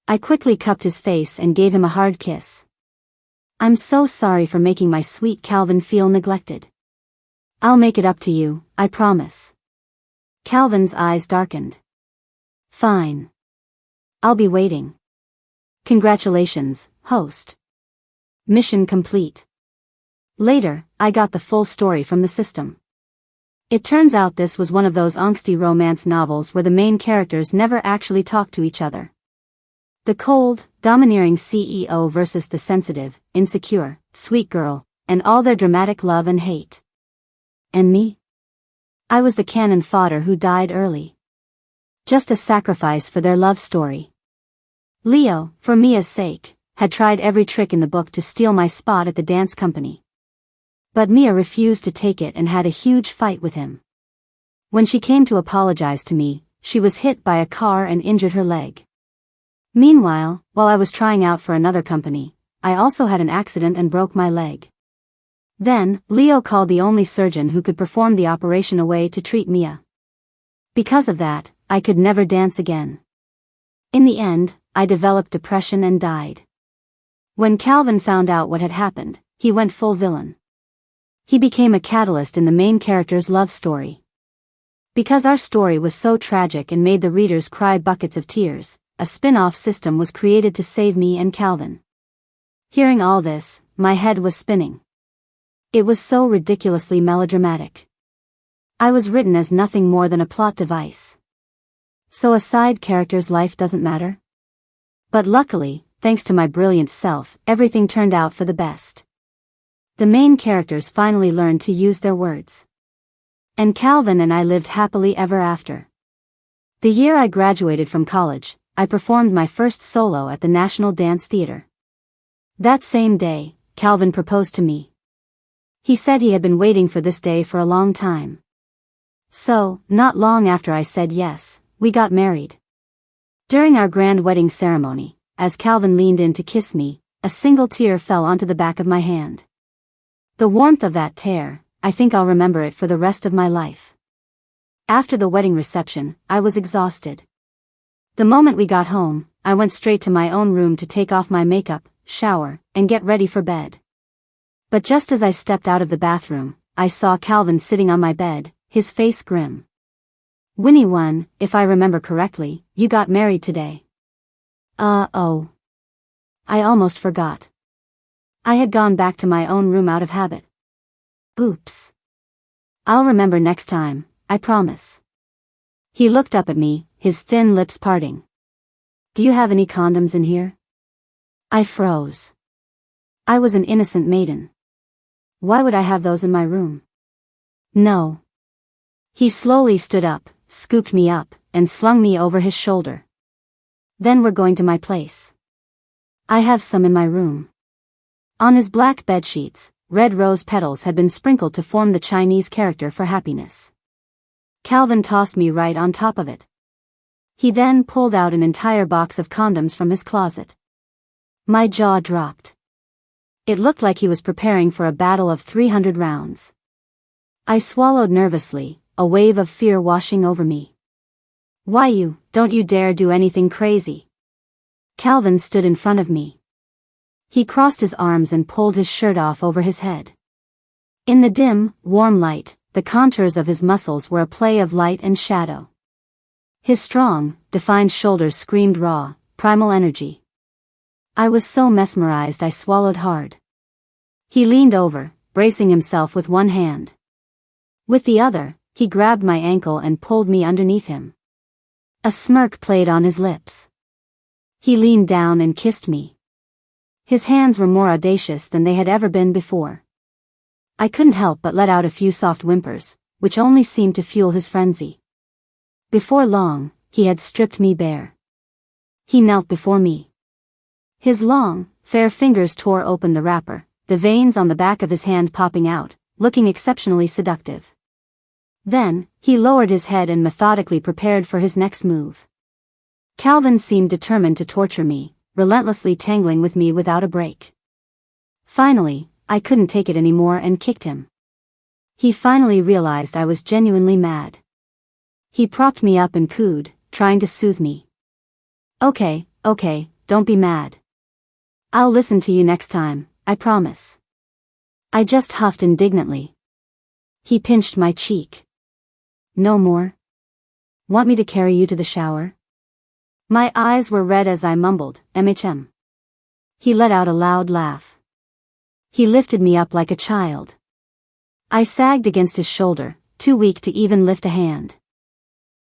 I quickly cupped his face and gave him a hard kiss. I'm so sorry for making my sweet Calvin feel neglected. I'll make it up to you, I promise. Calvin's eyes darkened. Fine. I'll be waiting. Congratulations, host. Mission complete. Later, I got the full story from the system. It turns out this was one of those angsty romance novels where the main characters never actually talk to each other. The cold, domineering CEO versus the sensitive, insecure, sweet girl, and all their dramatic love and hate. And me? I was the cannon fodder who died early. Just a sacrifice for their love story. Leo, for Mia's sake, had tried every trick in the book to steal my spot at the dance company. But Mia refused to take it and had a huge fight with him. When she came to apologize to me, she was hit by a car and injured her leg. Meanwhile, while I was trying out for another company, I also had an accident and broke my leg. Then, Leo called the only surgeon who could perform the operation away to treat Mia. Because of that, I could never dance again. In the end, I developed depression and died. When Calvin found out what had happened, he went full villain. He became a catalyst in the main character's love story. Because our story was so tragic and made the readers cry buckets of tears, a spin-off system was created to save me and Calvin. Hearing all this, my head was spinning. It was so ridiculously melodramatic. I was written as nothing more than a plot device. So a side character's life doesn't matter? But luckily, thanks to my brilliant self, everything turned out for the best. The main characters finally learned to use their words. And Calvin and I lived happily ever after. The year I graduated from college, I performed my first solo at the National Dance Theater. That same day, Calvin proposed to me. He said he had been waiting for this day for a long time. So, not long after I said yes, we got married. During our grand wedding ceremony, as Calvin leaned in to kiss me, a single tear fell onto the back of my hand. The warmth of that tear, I think I'll remember it for the rest of my life. After the wedding reception, I was exhausted. The moment we got home, I went straight to my own room to take off my makeup, shower, and get ready for bed. But just as I stepped out of the bathroom, I saw Calvin sitting on my bed, his face grim. Winnie one, if I remember correctly, you got married today. Oh. I almost forgot. I had gone back to my own room out of habit. Oops. I'll remember next time, I promise. He looked up at me, his thin lips parting. Do you have any condoms in here? I froze. I was an innocent maiden. Why would I have those in my room? No. He slowly stood up, scooped me up, and slung me over his shoulder. Then we're going to my place. I have some in my room. On his black bedsheets, red rose petals had been sprinkled to form the Chinese character for happiness. Calvin tossed me right on top of it. He then pulled out an entire box of condoms from his closet. My jaw dropped. It looked like he was preparing for a battle of 300 rounds. I swallowed nervously, a wave of fear washing over me. Why don't you dare do anything crazy. Calvin stood in front of me. He crossed his arms and pulled his shirt off over his head. In the dim, warm light, the contours of his muscles were a play of light and shadow. His strong, defined shoulders screamed raw, primal energy. I was so mesmerized I swallowed hard. He leaned over, bracing himself with one hand. With the other, he grabbed my ankle and pulled me underneath him. A smirk played on his lips. He leaned down and kissed me. His hands were more audacious than they had ever been before. I couldn't help but let out a few soft whimpers, which only seemed to fuel his frenzy. Before long, he had stripped me bare. He knelt before me. His long, fair fingers tore open the wrapper, the veins on the back of his hand popping out, looking exceptionally seductive. Then, he lowered his head and methodically prepared for his next move. Calvin seemed determined to torture me, relentlessly tangling with me without a break. Finally, I couldn't take it anymore and kicked him. He finally realized I was genuinely mad. He propped me up and cooed, trying to soothe me. Okay, don't be mad. I'll listen to you next time, I promise. I just huffed indignantly. He pinched my cheek. No more? Want me to carry you to the shower? My eyes were red as I mumbled, MHM. He let out a loud laugh. He lifted me up like a child. I sagged against his shoulder, too weak to even lift a hand.